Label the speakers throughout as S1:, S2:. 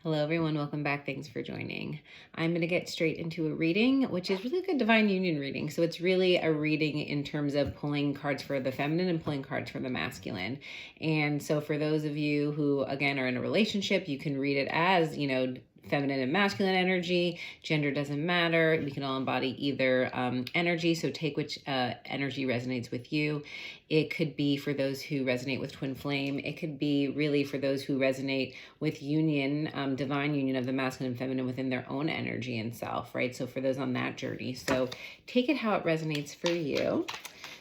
S1: Hello, everyone. Welcome back. Thanks for joining. I'm going to get straight into a reading, which is really a good divine union reading. So it's really a reading in terms of pulling cards for the feminine and pulling cards for the masculine. And so for those of you who, again, are in a relationship, you can read it as, feminine and masculine energy. Gender doesn't matter. We can all embody either energy. So take which energy resonates with you. It could be for those who resonate with twin flame. It could be really for those who resonate with union, divine union of the masculine and feminine within their own energy and self, right? So for those on that journey. So take it how it resonates for you.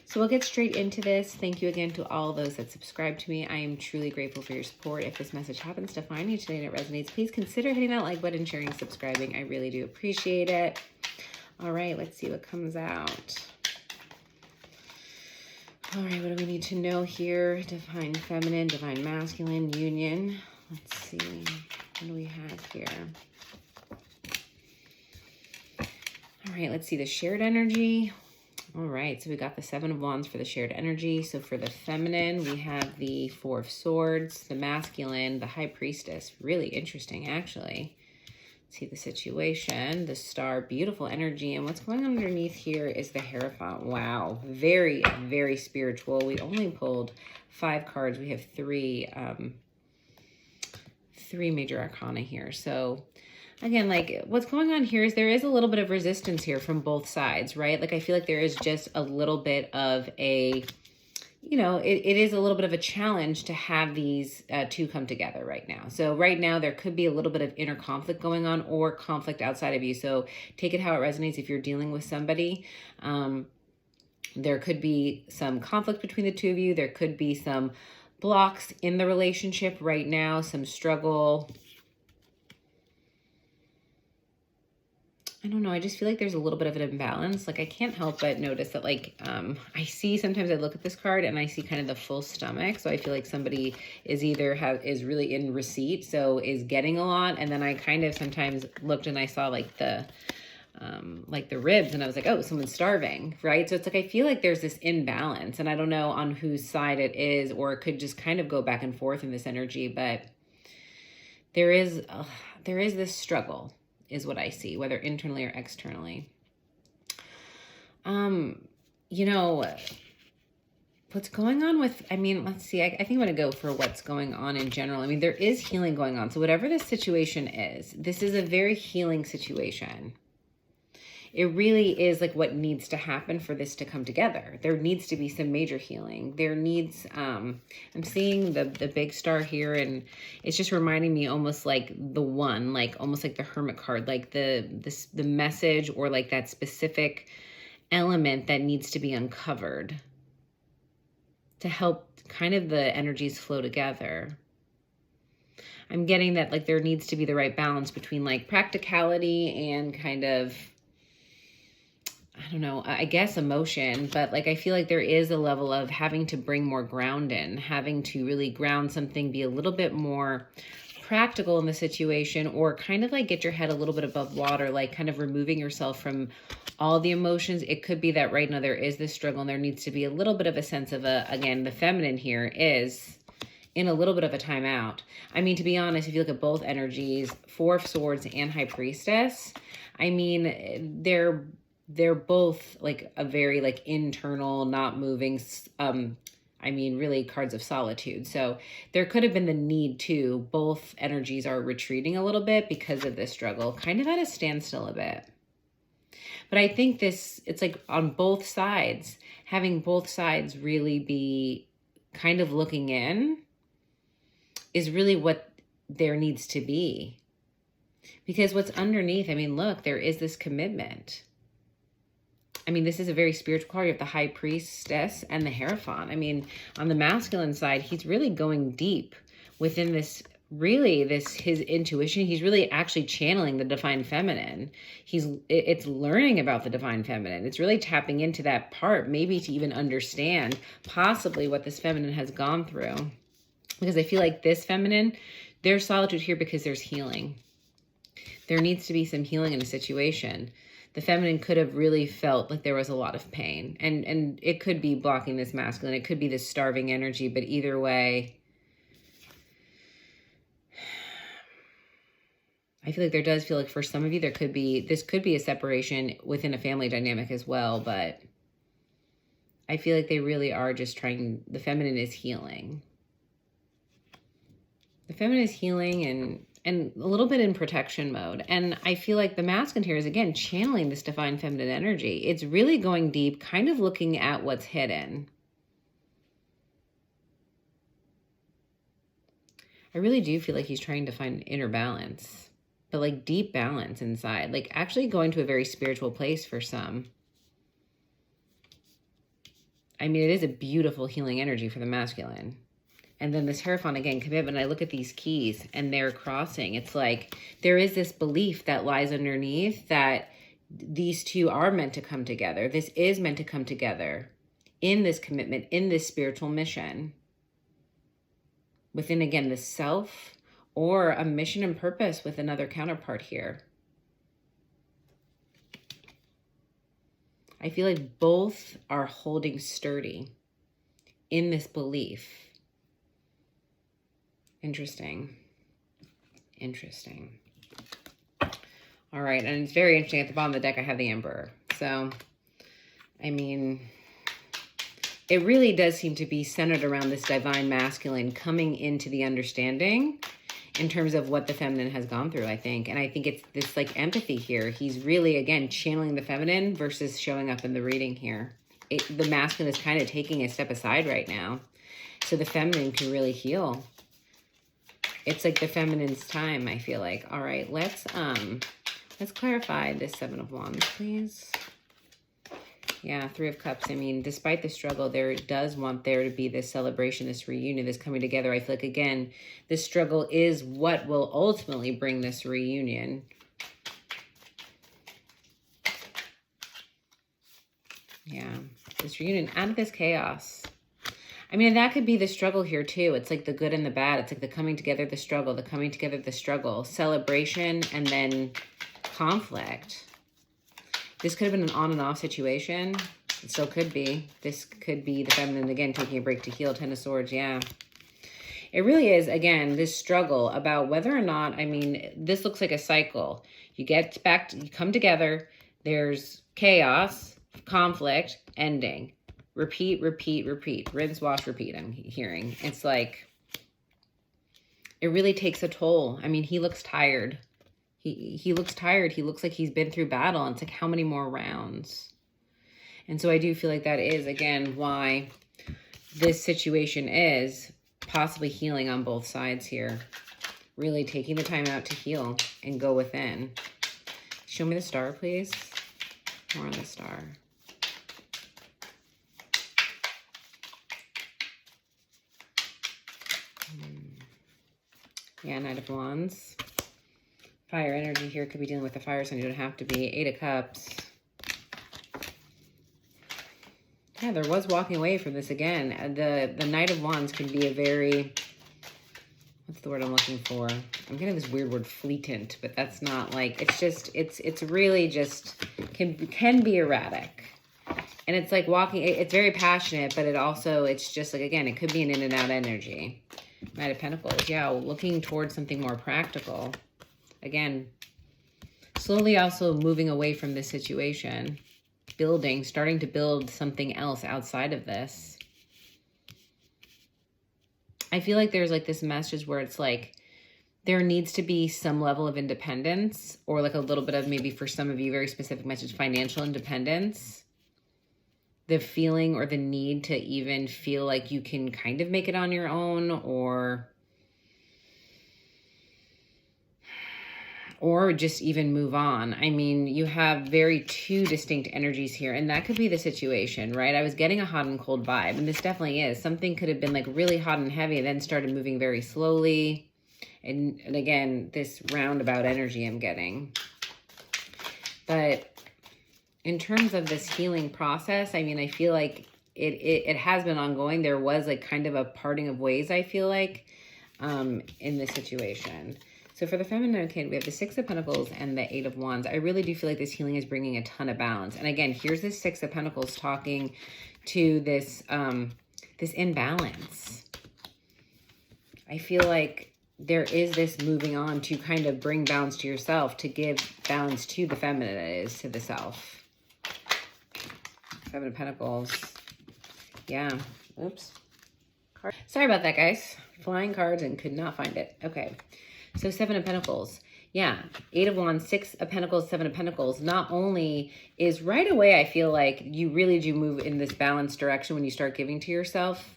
S1: So we'll get straight into this. Thank you again to all those that subscribe to me. I am truly grateful for your support. If this message happens to find you today and it resonates, please consider hitting that like button, sharing, subscribing. I really do appreciate it. All right, let's see what comes out. All right, what do we need to know here? Divine feminine, divine masculine, union. Let's see, what do we have here? All right, let's see the shared energy. All right, so we got the Seven of Wands for the shared energy. So for the feminine, we have the Four of Swords, the masculine, the High Priestess. Really interesting, actually. Let's see the situation, the Star, beautiful energy. And what's going on underneath here is the Hierophant. Wow, very, very spiritual. We only pulled 5 cards. We have three major arcana here. So again, like what's going on here is there is a little bit of resistance here from both sides, right? Like I feel like there is just a little bit of a, it is a little bit of a challenge to have these two come together right now. So right now there could be a little bit of inner conflict going on or conflict outside of you. So take it how it resonates if you're dealing with somebody. There could be some conflict between the two of you. There could be some blocks in the relationship right now, some struggle. I don't know. I just feel like there's a little bit of an imbalance. Like I can't help but notice that like, I see sometimes I look at this card and I see kind of the full stomach. So I feel like somebody is either is really in receipt. So is getting a lot. And then I kind of sometimes looked and I saw like the ribs and I was like, oh, someone's starving, right? So it's like, I feel like there's this imbalance and I don't know on whose side it is, or it could just kind of go back and forth in this energy, but there is this struggle is what I see, whether internally or externally. What's going on with, let's see, I think I'm going to go for what's going on in general. There is healing going on. So whatever this situation is, this is a very healing situation. It really is like what needs to happen for this to come together. There needs to be some major healing. There needs, I'm seeing the big star here and it's just reminding me almost like the one, like almost like the Hermit card, like the message or like that specific element that needs to be uncovered to help kind of the energies flow together. I'm getting that like there needs to be the right balance between like practicality and kind of, I don't know, I guess emotion, but like I feel like there is a level of having to bring more ground in, having to really ground something, be a little bit more practical in the situation, or kind of like get your head a little bit above water, like kind of removing yourself from all the emotions. It could be that right now there is this struggle and there needs to be a little bit of a sense of again, the feminine here is in a little bit of a timeout. To be honest, if you look at both energies, Four of Swords and High Priestess, they're both like a very like internal, not moving, really cards of solitude. So there could have been the need to, both energies are retreating a little bit because of this struggle, kind of at a standstill a bit. But I think it's like on both sides, having both sides really be kind of looking in is really what there needs to be. Because what's underneath, look, there is this commitment. This is a very spiritual card. You have the High Priestess and the Hierophant. On the masculine side, he's really going deep within this, his intuition. He's really actually channeling the divine feminine. It's learning about the divine feminine. It's really tapping into that part, maybe to even understand possibly what this feminine has gone through. Because I feel like this feminine, there's solitude here because there's healing. There needs to be some healing in a situation. The feminine could have really felt like there was a lot of pain. And it could be blocking this masculine. It could be this starving energy. But either way, I feel like there does feel like for some of you, this could be a separation within a family dynamic as well, but I feel like they really are just trying, the feminine is healing. The feminine is healing and a little bit in protection mode. And I feel like the masculine here is, again, channeling this divine feminine energy. It's really going deep, kind of looking at what's hidden. I really do feel like he's trying to find inner balance, but like deep balance inside, like actually going to a very spiritual place for some. I mean, it is a beautiful healing energy for the masculine. And then this Hierophant, again, commitment. I look at these keys and they're crossing. It's like there is this belief that lies underneath that these two are meant to come together. This is meant to come together in this commitment, in this spiritual mission. Within, again, the self or a mission and purpose with another counterpart here. I feel like both are holding sturdy in this belief. Interesting. Interesting. All right, and it's very interesting. At the bottom of the deck, I have the Emperor. So, I mean, it really does seem to be centered around this divine masculine coming into the understanding in terms of what the feminine has gone through, I think. And I think it's this like empathy here. He's really, again, channeling the feminine versus showing up in the reading here. The masculine is kind of taking a step aside right now, so the feminine can really heal. It's like the feminine's time, I feel like. All right, let's clarify this Seven of Wands, please. Yeah, Three of Cups. I mean, despite the struggle, there does want there to be this celebration, this reunion, this coming together. I feel like, again, this struggle is what will ultimately bring this reunion. Yeah, this reunion out of this chaos. I mean, that could be the struggle here too. It's like the good and the bad. It's like the coming together, the struggle, the coming together, the struggle, celebration, and then conflict. This could have been an on and off situation. It still could be. This could be the feminine, again, taking a break to heal. Ten of Swords, yeah. It really is, again, this struggle about whether or not, I mean, this looks like a cycle. You get back, you come together, there's chaos, conflict, ending. Repeat, repeat, repeat. Rinse, wash, repeat, I'm hearing. It's like, it really takes a toll. I mean, he looks tired. He looks tired. He looks like he's been through battle. And it's like, how many more rounds? And so I do feel like that is, again, why this situation is possibly healing on both sides here. Really taking the time out to heal and go within. Show me the star, please. More on the star. Yeah, Knight of Wands. Fire energy here could be dealing with the fire sign. You don't have to be. Eight of Cups. Yeah, there was walking away from this again. The Knight of Wands can be a very, what's the word I'm looking for? I'm getting this weird word, fleetant, but that's not like, it's just, it's really just, can be erratic. And it's like walking, it's very passionate, but it's just like, again, it could be an in and out energy. Knight of Pentacles, yeah, looking towards something more practical. Again, slowly also moving away from this situation. Starting to build something else outside of this. I feel like there's like this message where it's like, there needs to be some level of independence, or like a little bit of, maybe for some of you, very specific message, financial independence. The feeling or the need to even feel like you can kind of make it on your own, or just even move on. I mean, you have two distinct energies here, and that could be the situation, right? I was getting a hot and cold vibe, and this definitely is. Something could have been like really hot and heavy, and then started moving very slowly. And again, this roundabout energy I'm getting. But in terms of this healing process, I mean, I feel like it has been ongoing. There was like kind of a parting of ways, I feel like, in this situation. So for the feminine, okay, we have the Six of Pentacles and the Eight of Wands. I really do feel like this healing is bringing a ton of balance. And again, here's this Six of Pentacles talking to this, this imbalance. I feel like there is this moving on to kind of bring balance to yourself, to give balance to the feminine that is to the self. Seven of Pentacles. Yeah. Oops. Sorry about that, guys. Flying cards and could not find it. Okay. So Seven of Pentacles. Yeah. Eight of Wands, Six of Pentacles, Seven of Pentacles. Not only is right away, I feel like you really do move in this balanced direction when you start giving to yourself.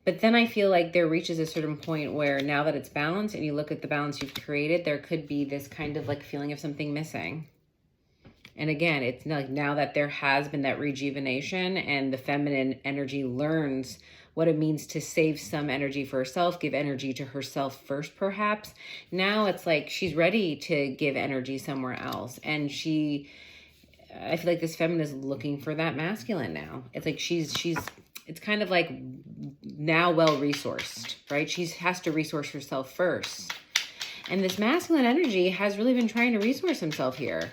S1: But then I feel like there reaches a certain point where now that it's balanced and you look at the balance you've created, there could be this kind of like feeling of something missing. And again, it's like now that there has been that rejuvenation and the feminine energy learns what it means to save some energy for herself, give energy to herself first, perhaps. Now it's like she's ready to give energy somewhere else. And I feel like this feminine is looking for that masculine now. It's like it's kind of like now well-resourced, right? She has to resource herself first. And this masculine energy has really been trying to resource himself here.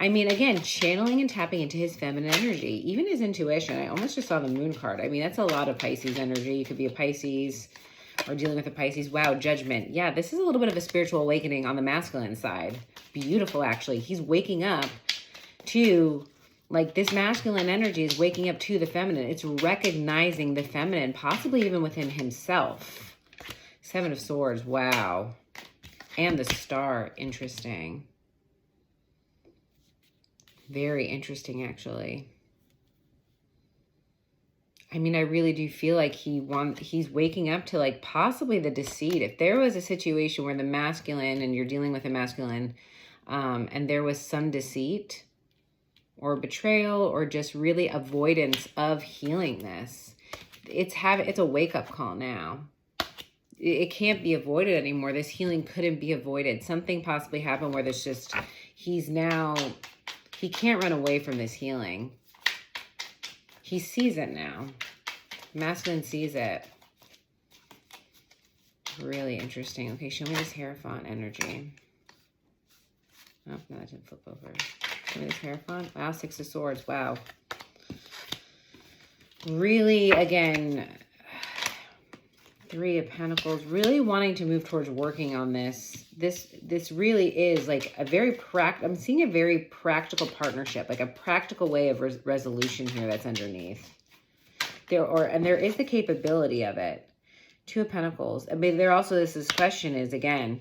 S1: I mean, again, channeling and tapping into his feminine energy, even his intuition. I almost just saw the moon card. I mean, that's a lot of Pisces energy. You could be a Pisces or dealing with a Pisces. Wow, judgment. Yeah, this is a little bit of a spiritual awakening on the masculine side. Beautiful, actually. He's waking up to, like, this masculine energy is waking up to the feminine. It's recognizing the feminine, possibly even within himself. Seven of Swords. Wow. And the Star. Interesting. Very interesting, actually. I mean, I really do feel like he's waking up to, like, possibly the deceit. If there was a situation where the masculine, and you're dealing with a masculine, and there was some deceit or betrayal or just really avoidance of healing this, it's a wake-up call now. It can't be avoided anymore. This healing couldn't be avoided. Something possibly happened where there's just, he can't run away from this healing. He sees it now. Masculine sees it. Really interesting. Okay, show me this Hierophant energy. Oh, no, that didn't flip over. Show me this Hierophant. Wow, Six of Swords. Wow. Really, again, Three of Pentacles, really wanting to move towards working on this. This really is like a very I'm seeing a very practical partnership, like a practical way of resolution here that's underneath. And there is the capability of it. Two of Pentacles. I mean, this question is, again,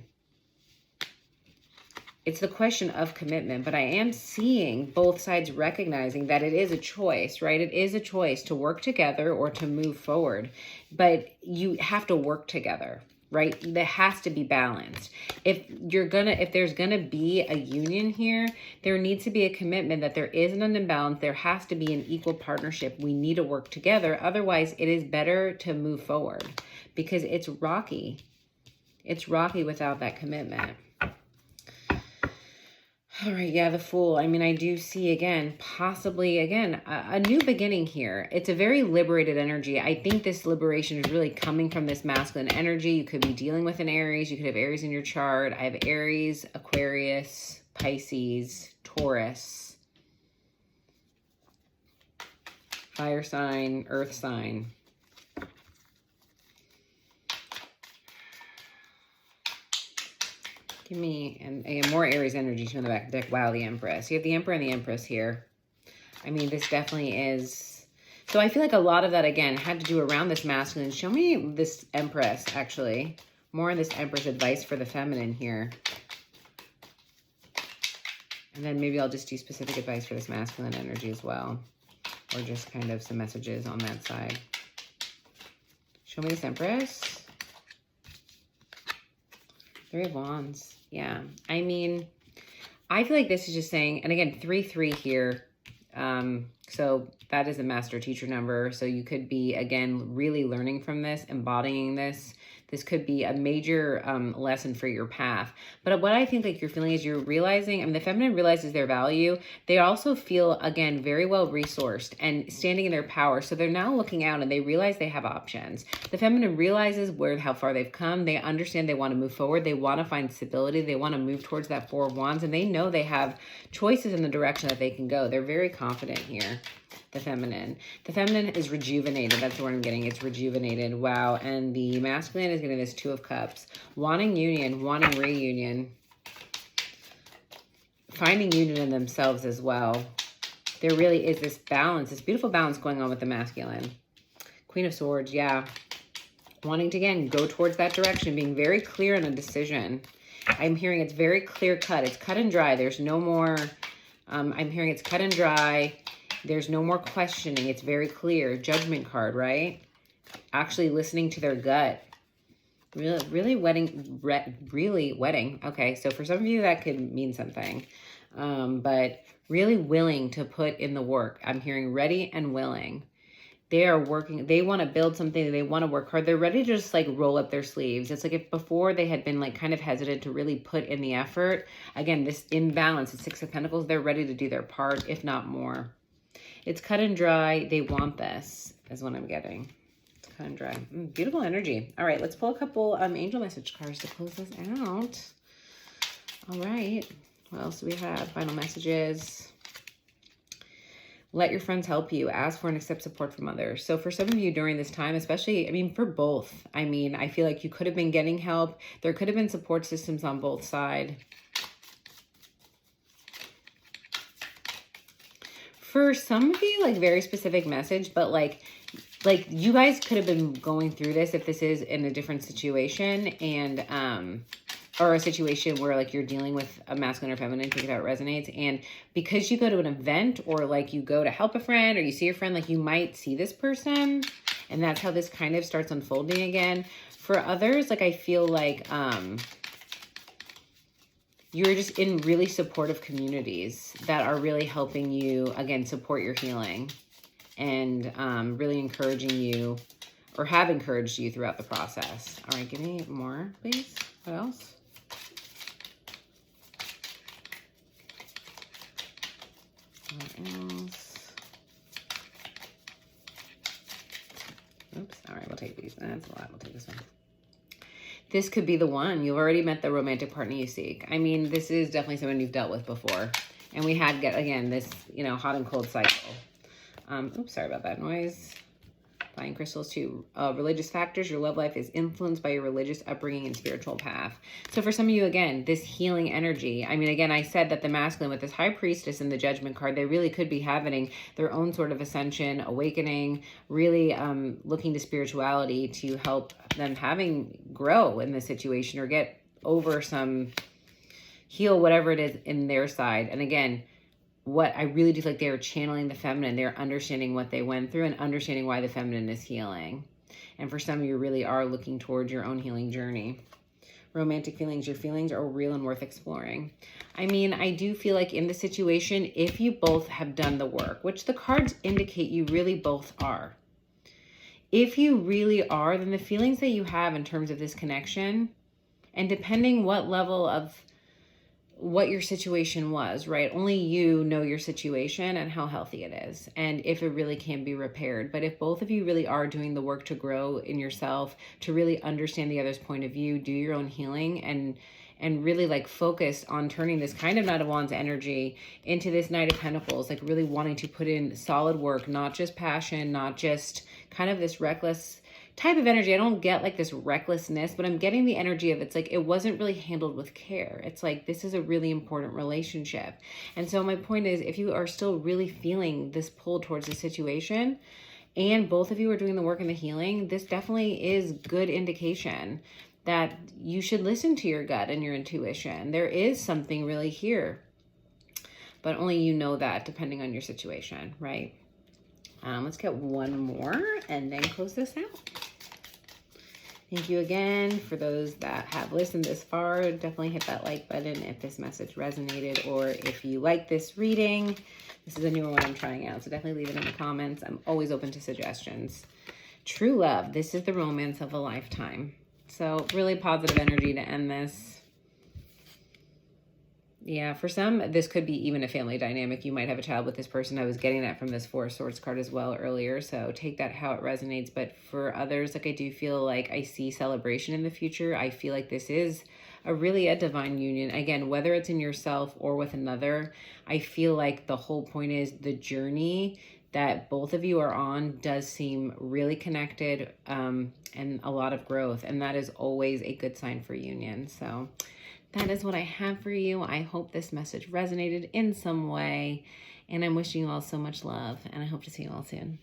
S1: it's the question of commitment, but I am seeing both sides recognizing that it is a choice, right? It is a choice to work together or to move forward, but you have to work together, right? There has to be balanced. If there's gonna be a union here, there needs to be a commitment that there isn't an imbalance. There has to be an equal partnership. We need to work together. Otherwise, it is better to move forward because it's rocky. It's rocky without that commitment. All right, yeah, the Fool. I mean, I do see, again, possibly, again, a new beginning here. It's a very liberated energy. I think this liberation is really coming from this masculine energy. You could be dealing with an Aries. You could have Aries in your chart. I have Aries, Aquarius, Pisces, Taurus, fire sign, earth sign. Give me and more Aries energy to in the back of the deck. Wow, the Empress. You have the Emperor and the Empress here. I mean, this definitely is. So I feel like a lot of that, again, had to do around this masculine. Show me this Empress, actually. More on this Empress advice for the feminine here. And then maybe I'll just do specific advice for this masculine energy as well. Or just kind of some messages on that side. Show me this Empress. Three of Wands. Yeah. I mean, I feel like this is just saying, and again, 3-3 here. So that is a master teacher number. So you could be, again, really learning from this, embodying this. This could be a major lesson for your path. But what I think like you're feeling is you're realizing, I mean, the feminine realizes their value. They also feel, again, very well resourced and standing in their power. So they're now looking out and they realize they have options. The feminine realizes how far they've come. They understand they want to move forward. They want to find stability. They want to move towards that Four of Wands. And they know they have choices in the direction that they can go. They're very confident here. the feminine. The feminine is rejuvenated. That's the word I'm getting. It's rejuvenated. Wow. And the masculine is getting this Two of Cups. Wanting union, wanting reunion. Finding union in themselves as well. There really is this balance, this beautiful balance going on with the masculine. Queen of Swords, yeah. Wanting to, again, go towards that direction, being very clear in a decision. I'm hearing it's very clear cut. It's cut and dry. There's no more, I'm hearing it's cut and dry. There's no more questioning. It's very clear. Judgment card, right? Actually listening to their gut. Really wedding. Okay, so for some of you that could mean something. But really willing to put in the work. I'm hearing ready and willing. They are working. They want to build something. They want to work hard. They're ready to just like roll up their sleeves. It's like if before they had been like kind of hesitant to really put in the effort. Again, this imbalance, the Six of Pentacles, they're ready to do their part, if not more. It's cut and dry. They want this, is what I'm getting. It's cut and dry. Beautiful energy. All right, let's pull a couple angel message cards to close this out. All right. What else do we have? Final messages. Let your friends help you. Ask for and accept support from others. So for some of you during this time, especially, I mean, for both, I mean, I feel like you could have been getting help. There could have been support systems on both sides. For some of you, like very specific message, but like you guys could have been going through this if this is in a different situation and, or a situation where like you're dealing with a masculine or feminine, think how it resonates. And because you go to an event or like you go to help a friend or you see a friend, like you might see this person and that's how this kind of starts unfolding again. For others, like I feel like you're just in really supportive communities that are really helping you, again, support your healing and really encouraging you or have encouraged you throughout the process. All right, give me more, please. What else? What else? Oops. All right, we'll take these. That's a lot. We'll take this one. This could be the one. You've already met the romantic partner you seek. I mean, this is definitely someone you've dealt with before. And we had, again, this, you know, hot and cold cycle. Oops, sorry about that noise. Flying crystals too. Religious factors. Your love life is influenced by your religious upbringing and spiritual path. So for some of you, again, this healing energy. I mean, again, I said that the masculine with this high priestess and the judgment card, they really could be having their own sort of ascension, awakening, really looking to spirituality to help them grow in this situation or get over heal whatever it is in their side. And again, what I really do feel like they're channeling the feminine. They're understanding what they went through and understanding why the feminine is healing. And for some of you really are looking towards your own healing journey. Romantic feelings. Your feelings are real and worth exploring. I mean, I do feel like in this situation, if you both have done the work, which the cards indicate you really both are. If you really are, then the feelings that you have in terms of this connection, and depending what level of what your situation was, right? Only you know your situation and how healthy it is and if it really can be repaired. But if both of you really are doing the work to grow in yourself, to really understand the other's point of view, do your own healing and really like focus on turning this kind of Knight of Wands energy into this Knight of Pentacles, like really wanting to put in solid work, not just passion, not just kind of this reckless type of energy. I don't get like this recklessness, but I'm getting the energy of it's like it wasn't really handled with care. It's like this is a really important relationship. And so my point is, if you are still really feeling this pull towards the situation and both of you are doing the work and the healing, this definitely is good indication that you should listen to your gut and your intuition. There is something really here, but only you know that depending on your situation, right? Let's get one more and then close this out. Thank you again for those that have listened this far. Definitely hit that like button if this message resonated or if you like this reading. This is a newer one I'm trying out, so definitely leave it in the comments. I'm always open to suggestions. True love. This is the romance of a lifetime. So really positive energy to end this. Yeah, for some, this could be even a family dynamic. You might have a child with this person. I was getting that from this Four of Swords card as well earlier. So take that how it resonates. But for others, like I do feel like I see celebration in the future. I feel like this is a divine union. Again, whether it's in yourself or with another, I feel like the whole point is the journey that both of you are on does seem really connected, and a lot of growth. And that is always a good sign for union. So that is what I have for you. I hope this message resonated in some way. And I'm wishing you all so much love. And I hope to see you all soon.